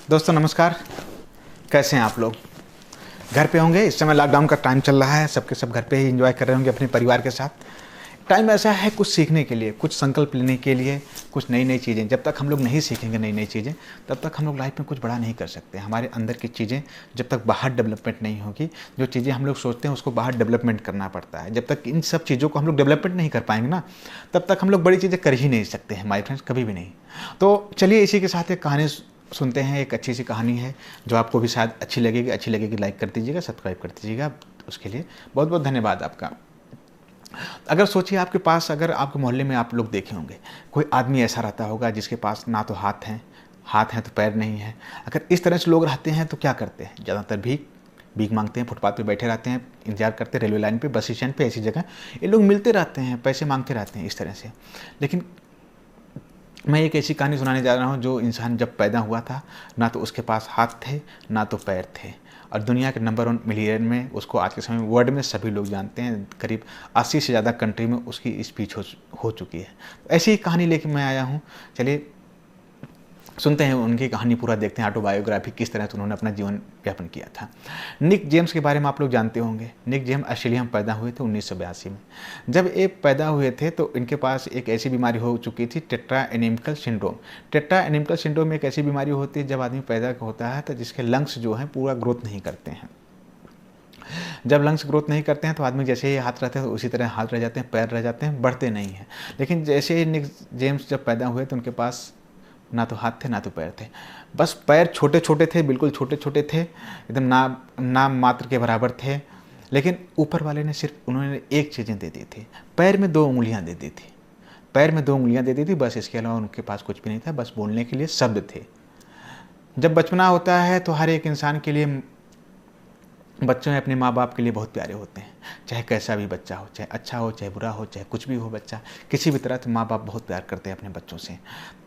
दोस्तों नमस्कार। कैसे हैं आप लोग? घर पे होंगे, इस समय लॉकडाउन का टाइम चल रहा है, सबके सब घर पे ही एंजॉय कर रहे होंगे अपने परिवार के साथ। टाइम ऐसा है कुछ सीखने के लिए, कुछ संकल्प लेने के लिए, कुछ नई नई चीज़ें। जब तक हम लोग नहीं सीखेंगे नई नई चीज़ें, तब तक हम लोग लाइफ में कुछ बड़ा नहीं कर सकते। हमारे अंदर की चीज़ें जब तक बाहर डेवलपमेंट नहीं होगी, जो चीज़ें हम लोग सोचते हैं उसको बाहर डेवलपमेंट करना पड़ता है। जब तक इन सब चीज़ों को हम लोग डेवलपमेंट नहीं कर पाएंगे ना, तब तक हम लोग बड़ी चीज़ें कर ही नहीं सकते हैं माय फ्रेंड्स, कभी भी नहीं। तो चलिए इसी के साथ एक कहानी सुनते हैं। एक अच्छी सी कहानी है जो आपको भी शायद अच्छी लगेगी लाइक कर दीजिएगा, सब्सक्राइब कर दीजिएगा। उसके लिए बहुत बहुत धन्यवाद आपका। अगर सोचिए आपके पास, अगर आपके मोहल्ले में आप लोग देखे होंगे, कोई आदमी ऐसा रहता होगा जिसके पास ना तो हाथ हैं तो पैर नहीं है। अगर इस तरह से लोग रहते हैं तो क्या करते हैं? ज़्यादातर भीख मांगते हैं, फुटपाथ पे बैठे रहते हैं, इंतजार करते हैं रेलवे लाइन पे, बस स्टैंड पे, ऐसी जगह ये लोग मिलते रहते हैं, पैसे मांगते रहते हैं इस तरह से। लेकिन मैं एक ऐसी कहानी सुनाने जा रहा हूँ जो इंसान जब पैदा हुआ था, ना तो उसके पास हाथ थे ना तो पैर थे, और दुनिया के नंबर 1 मिलियन में उसको आज के समय में वर्ल्ड में सभी लोग जानते हैं। करीब 80 से ज़्यादा कंट्री में उसकी स्पीच हो चुकी है। ऐसी ही कहानी लेके मैं आया हूँ। चलिए सुनते हैं उनकी कहानी, पूरा देखते हैं ऑटोबायोग्राफी किस तरह से उन्होंने अपना जीवन यापन किया था। निक जेम्स के बारे में आप लोग जानते होंगे। निक जेम्स ऑस्ट्रेलिया में पैदा हुए थे 1982 में। जब ये पैदा हुए थे तो इनके पास एक ऐसी बीमारी हो चुकी थी, टेट्रा एनीमिकल सिंड्रोम। टेट्रा एनीमिकल सिंड्रोम एक ऐसी बीमारी होती है जब आदमी पैदा होता है तो जिसके लंग्स जो हैं पूरा ग्रोथ नहीं करते हैं। जब लंग्स ग्रोथ नहीं करते हैं तो आदमी जैसे ही हाथ रहते हैं तो उसी तरह हाथ रह जाते हैं, पैर रह जाते हैं, बढ़ते नहीं हैं। लेकिन जैसे ही निक जेम्स जब पैदा हुए तो उनके पास ना तो हाथ थे ना तो पैर थे। बस पैर छोटे छोटे थे, बिल्कुल छोटे छोटे थे, एकदम नाम मात्र के बराबर थे। लेकिन ऊपर वाले ने सिर्फ उन्होंने एक चीज़ें दे दी थी, पैर में 2 उंगलियां दे दी थी। पैर में 2 उंगलियां दे दी थी, बस इसके अलावा उनके पास कुछ भी नहीं था, बस बोलने के लिए शब्द थे। जब बचपना होता है तो हर एक इंसान के लिए बच्चे अपने माँ बाप के लिए बहुत प्यारे होते हैं। चाहे कैसा भी बच्चा हो, चाहे अच्छा हो, चाहे बुरा हो, चाहे कुछ भी हो, बच्चा किसी भी तरह से माँ बाप बहुत प्यार करते हैं अपने बच्चों से।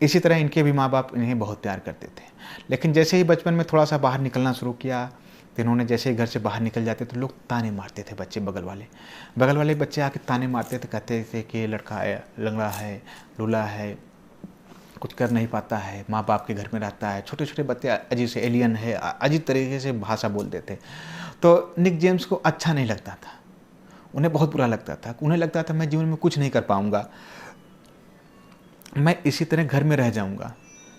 इसी तरह इनके भी माँ बाप इन्हें बहुत प्यार करते थे। लेकिन जैसे ही बचपन में थोड़ा सा बाहर निकलना शुरू किया तो इन्होंने जैसे ही घर से बाहर निकल जाते तो लोग ताने मारते थे बच्चे, बगल वाले बच्चे आके ताने मारते थे, कहते थे कि ये लड़का लंगड़ा है, लूला है, कुछ कर नहीं पाता है, माँ बाप के घर में रहता है। छोटे छोटे बच्चे अजीब से एलियन है, अजीब तरीके से भाषा बोलते थे। तो निक जेम्स को अच्छा नहीं लगता था, उन्हें बहुत बुरा लगता था। उन्हें लगता था मैं जीवन में कुछ नहीं कर पाऊंगा, मैं इसी तरह घर में रह जाऊंगा,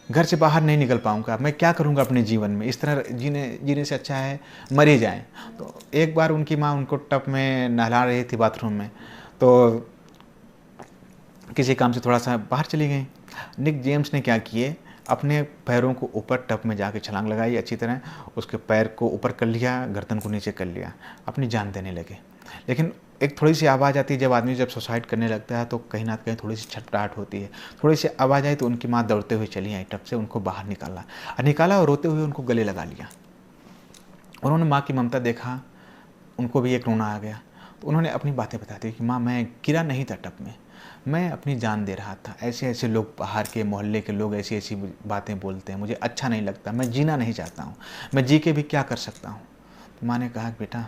घर से बाहर नहीं निकल पाऊंगा, मैं क्या करूंगा अपने जीवन में, इस तरह जीने से अच्छा है मर ही जाएं। तो एक बार उनकी माँ उनको टब में नहला रही थी बाथरूम में, तो किसी काम से थोड़ा सा बाहर चली गई। निक जेम्स ने क्या किए, अपने पैरों को ऊपर टब में जाके छलांग लगाई अच्छी तरह, उसके पैर को ऊपर कर लिया, गर्दन को नीचे कर लिया, अपनी जान देने लगे। लेकिन एक थोड़ी सी आवाज़ आती है, जब आदमी जब सुसाइड करने लगता है तो कहीं ना कहीं थोड़ी सी छटपटाहट होती है। थोड़ी सी आवाज़ आई तो उनकी माँ दौड़ते हुए चली आई टब से, उनको बाहर निकाला और रोते हुए उनको गले लगा लिया। उन्होंने माँ की ममता देखा, उनको भी एक रोना आ गया। तो उन्होंने अपनी बातें बता दी कि माँ मैं गिरा नहीं था टब में, मैं अपनी जान दे रहा था। ऐसे ऐसे लोग, बाहर के मोहल्ले के लोग ऐसी ऐसी बातें बोलते हैं, मुझे अच्छा नहीं लगता, मैं जीना नहीं चाहता हूँ, मैं जी के भी क्या कर सकता हूँ। तो माँ ने कहा बेटा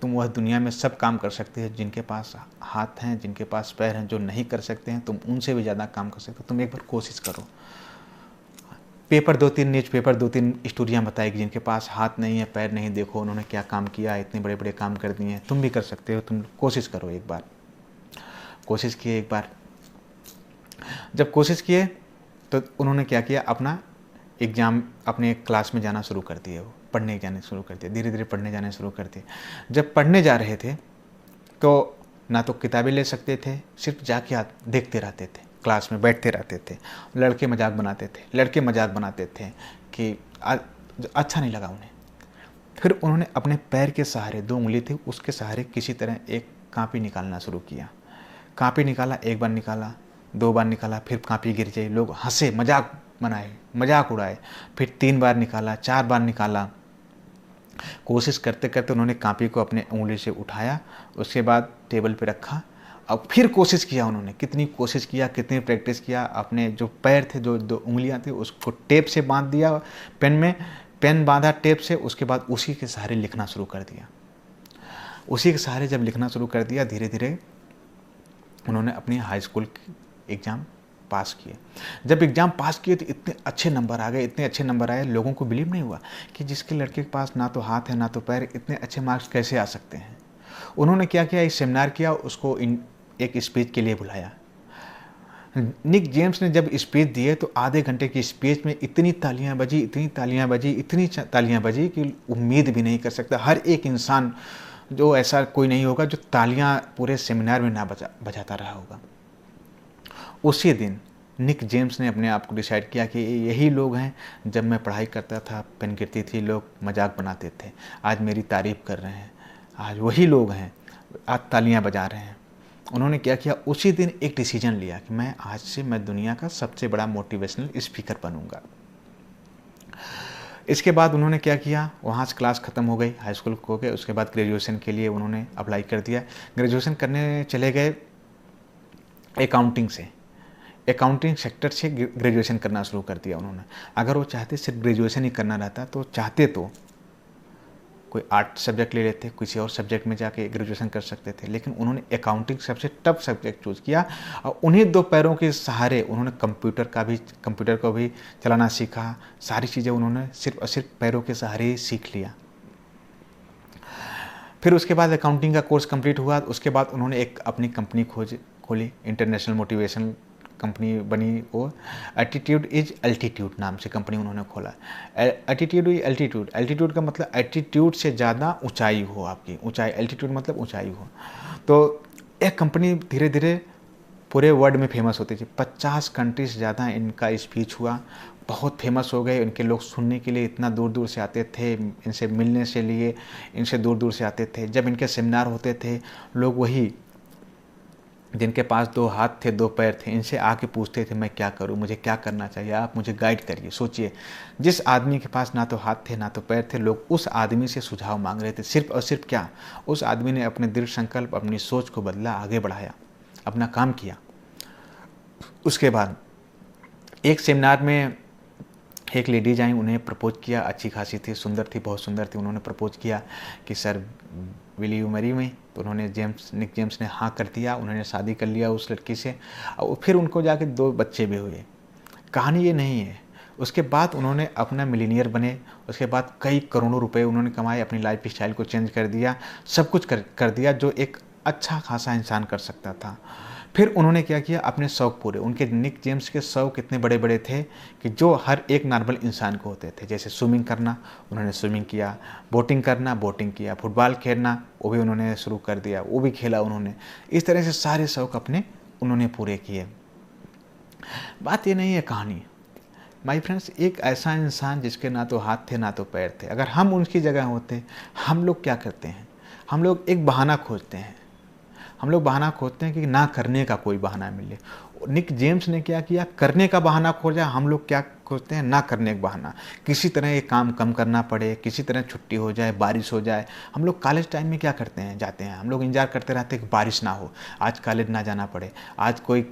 तुम वह दुनिया में सब काम कर सकते हैं, जिनके पास हाथ हैं, जिनके पास पैर हैं, जो नहीं कर सकते हैं तुम उनसे भी ज़्यादा काम कर सकते हो, तुम एक बार कोशिश करो। न्यूज़पेपर 2-3 स्टोरियाँ बताई कि जिनके पास हाथ नहीं है, पैर नहीं, देखो उन्होंने क्या काम किया, इतने बड़े बड़े काम कर दिए हैं, तुम भी कर सकते हो, तुम कोशिश करो एक बार। कोशिश किए एक बार, जब कोशिश किए तो उन्होंने क्या किया, अपना एग्ज़ाम अपने क्लास में जाना शुरू कर दिए, वो पढ़ने जाने शुरू कर दिए, धीरे धीरे पढ़ने जाने शुरू कर दिए। जब पढ़ने जा रहे थे तो ना तो किताबें ले सकते थे, सिर्फ जाके देखते रहते थे, क्लास में बैठते रहते थे। लड़के मजाक बनाते थे कि अच्छा नहीं लगा उन्हें। फिर उन्होंने अपने पैर के सहारे, 2 उंगली थी उसके सहारे किसी तरह एक कापी निकालना शुरू किया। कापी निकाला, एक बार निकाला, 2 बार निकाला, फिर कापी गिर गई, लोग हंसे, मजाक उड़ाए। फिर 3 बार निकाला, 4 बार निकाला। कोशिश करते करते उन्होंने कापी को अपने उंगली से उठाया, उसके बाद टेबल पे रखा। अब फिर कोशिश किया उन्होंने, कितनी कोशिश किया, कितनी प्रैक्टिस किया, अपने जो पैर थे, जो 2 उंगलियां थी, उसको टेप से बांध दिया पेन में, पेन बांधा टेप से, उसके बाद उसी के सहारे लिखना शुरू कर दिया। उसी के सहारे जब लिखना शुरू कर दिया, धीरे धीरे उन्होंने अपनी हाई स्कूल की एग्ज़ाम पास किए। जब एग्ज़ाम पास किए तो इतने अच्छे नंबर आ गए, इतने अच्छे नंबर आए, लोगों को बिलीव नहीं हुआ कि जिसके लड़के के पास ना तो हाथ है ना तो पैर, इतने अच्छे मार्क्स कैसे आ सकते हैं। उन्होंने क्या किया, एक सेमिनार किया, उसको एक स्पीच के लिए बुलाया। निक जेम्स ने जब स्पीच दिए तो आधे घंटे की स्पीच में इतनी तालियां बजी, इतनी तालियां बजी, इतनी तालियां बजी कि उम्मीद भी नहीं कर सकता। हर एक इंसान, जो ऐसा कोई नहीं होगा जो तालियां पूरे सेमिनार में ना बजाता रहा होगा। उसी दिन निक जेम्स ने अपने आप को डिसाइड किया कि यही लोग हैं, जब मैं पढ़ाई करता था पेन गिरती थी लोग मजाक बनाते थे, आज मेरी तारीफ़ कर रहे हैं, आज वही लोग हैं, आज तालियां बजा रहे हैं। उन्होंने क्या किया, उसी दिन एक डिसीजन लिया कि मैं आज से मैं दुनिया का सबसे बड़ा मोटिवेशनल स्पीकर बनूंगा। इसके बाद उन्होंने क्या किया, वहाँ से क्लास ख़त्म हो गई, हाई स्कूल हो गए, उसके बाद ग्रेजुएशन के लिए उन्होंने अप्लाई कर दिया। ग्रेजुएशन करने चले गए अकाउंटिंग सेक्टर से ग्रेजुएशन करना शुरू कर दिया उन्होंने। अगर वो चाहते सिर्फ ग्रेजुएशन ही करना रहता तो कोई आर्ट सब्जेक्ट ले लेते, किसी और सब्जेक्ट में जाके ग्रेजुएशन कर सकते थे, लेकिन उन्होंने अकाउंटिंग सबसे टफ सब्जेक्ट चूज़ किया और उन्हीं 2 पैरों के सहारे उन्होंने कंप्यूटर को भी चलाना सीखा। सारी चीज़ें उन्होंने सिर्फ और सिर्फ पैरों के सहारे ही सीख लिया। फिर उसके बाद अकाउंटिंग का कोर्स कंप्लीट हुआ, उसके बाद उन्होंने एक अपनी कंपनी खोली, इंटरनेशनल मोटिवेशन कंपनी बनी, वो एटीट्यूड इज अल्टीट्यूड नाम से कंपनी उन्होंने खोला। एटीट्यूड इज अल्टीट्यूड का मतलब एटीट्यूड से ज़्यादा ऊंचाई हो आपकी, ऊंचाई, अल्टीट्यूड मतलब ऊंचाई हो। तो एक कंपनी धीरे धीरे पूरे वर्ल्ड में फेमस होती थी, 50 कंट्री से ज़्यादा इनका स्पीच हुआ, बहुत फेमस हो गए। इनके लोग सुनने के लिए इतना दूर दूर से आते थे, इनसे मिलने से लिए इनसे दूर दूर से आते थे। जब इनके सेमिनार होते थे, लोग वही जिनके पास 2 हाथ थे 2 पैर थे, इनसे आके पूछते थे मैं क्या करूं, मुझे क्या करना चाहिए, आप मुझे गाइड करिए। सोचिए, जिस आदमी के पास ना तो हाथ थे ना तो पैर थे, लोग उस आदमी से सुझाव मांग रहे थे। सिर्फ और सिर्फ क्या, उस आदमी ने अपने दृढ़ संकल्प, अपनी सोच को बदला, आगे बढ़ाया, अपना काम किया। उसके बाद एक सेमिनार में एक लेडीज आई, उन्हें प्रपोज किया, अच्छी खासी थी, सुंदर थी, बहुत सुंदर थी। उन्होंने प्रपोज किया कि sir will you marry me, तो उन्होंने निक जेम्स ने हाँ कर दिया। उन्होंने शादी कर लिया उस लड़की से, और फिर उनको जाके 2 बच्चे भी हुए। कहानी ये नहीं है, उसके बाद उन्होंने अपना मिलीनियर बने, उसके बाद कई करोड़ों रुपए उन्होंने कमाए, अपनी लाइफ स्टाइल को चेंज कर दिया, सब कुछ कर दिया जो एक अच्छा खासा इंसान कर सकता था। फिर उन्होंने क्या किया, अपने शौक़ पूरे, उनके निक जेम्स के शौक़ इतने बड़े बड़े थे कि जो हर एक नॉर्मल इंसान को होते थे। जैसे स्विमिंग करना, उन्होंने स्विमिंग किया, बोटिंग करना, बोटिंग किया, फुटबॉल खेलना, वो भी उन्होंने शुरू कर दिया, वो भी खेला उन्होंने। इस तरह से सारे शौक़ अपने उन्होंने पूरे किए। बात ये नहीं है कहानी, माय फ्रेंड्स, एक ऐसा इंसान जिसके ना तो हाथ थे ना तो पैर थे, अगर हम उनकी जगह होते, हम लोग क्या करते हैं, हम लोग एक बहाना खोजते हैं। हम लोग बहाना खोजते हैं कि ना करने का कोई बहाना मिले। निक जेम्स ने क्या किया, करने का बहाना खोजा। हम लोग क्या खोजते हैं, ना करने का बहाना, किसी तरह ये काम कम करना पड़े, किसी तरह छुट्टी हो जाए, बारिश हो जाए। हम लोग कॉलेज टाइम में क्या करते हैं, जाते हैं, हम लोग इंतजार करते रहते हैं कि बारिश ना हो, आज कॉलेज ना जाना पड़े, आज कोई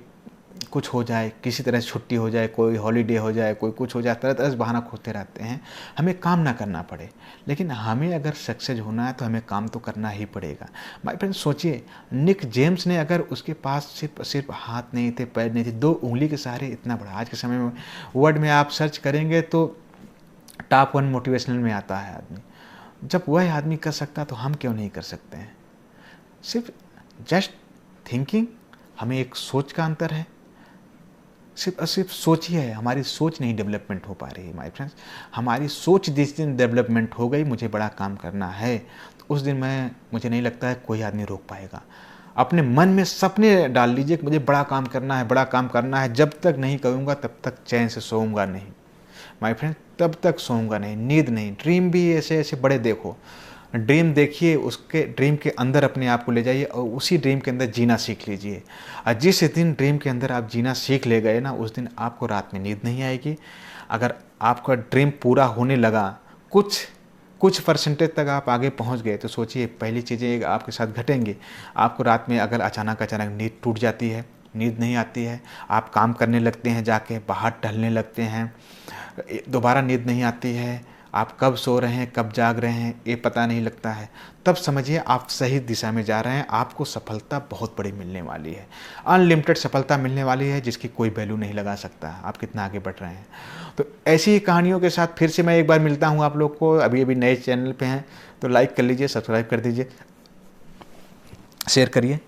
कुछ हो जाए, किसी तरह छुट्टी हो जाए, कोई हॉलीडे हो जाए, कोई कुछ हो जाए, तरह तरह से बहाना खोजते रहते हैं, हमें काम ना करना पड़े। लेकिन हमें अगर सक्सेस होना है तो हमें काम तो करना ही पड़ेगा। माय फ्रेंड, सोचिए, निक जेम्स ने, अगर उसके पास सिर्फ हाथ नहीं थे, पैर नहीं थे, 2 उंगली के सहारे इतना बड़ा, आज के समय में वर्ड में आप सर्च करेंगे तो टॉप 1 मोटिवेशनल में आता है आदमी। जब वह आदमी कर सकता तो हम क्यों नहीं कर सकते हैं। सिर्फ जस्ट थिंकिंग, हमें एक सोच का अंतर है, सिर्फ सोच ही है, हमारी सोच नहीं डेवलपमेंट हो पा रही है। माय फ्रेंड्स, हमारी सोच जिस दिन डेवलपमेंट हो गई, मुझे बड़ा काम करना है, तो उस दिन मुझे नहीं लगता है कोई आदमी रोक पाएगा। अपने मन में सपने डाल लीजिए कि मुझे बड़ा काम करना है, बड़ा काम करना है। जब तक नहीं करूँगा तब तक चैन से सोऊंगा नहीं माय फ्रेंड, तब तक सोऊंगा नहीं, नींद नहीं। ड्रीम भी ऐसे ऐसे बड़े देखो, ड्रीम देखिए, उसके ड्रीम के अंदर अपने आप को ले जाइए और उसी ड्रीम के अंदर जीना सीख लीजिए। और जिस दिन ड्रीम के अंदर आप जीना सीख ले गए ना, उस दिन आपको रात में नींद नहीं आएगी। अगर आपका ड्रीम पूरा होने लगा, कुछ परसेंटेज तक आप आगे पहुंच गए, तो सोचिए पहली चीज़ें आपके साथ घटेंगी। आपको रात में अगर अचानक नींद टूट जाती है, नींद नहीं आती है, आप काम करने लगते हैं, जाके बाहर टहलने लगते हैं, दोबारा नींद नहीं आती है, आप कब सो रहे हैं, कब जाग रहे हैं, ये पता नहीं लगता है, तब समझिए आप सही दिशा में जा रहे हैं। आपको सफलता बहुत बड़ी मिलने वाली है, अनलिमिटेड सफलता मिलने वाली है, जिसकी कोई वैल्यू नहीं लगा सकता आप कितना आगे बढ़ रहे हैं। तो ऐसी ही कहानियों के साथ फिर से मैं एक बार मिलता हूँ आप लोग को। अभी अभी नए चैनल पे हैं तो लाइक कर लीजिए, सब्सक्राइब कर दीजिए, शेयर करिए।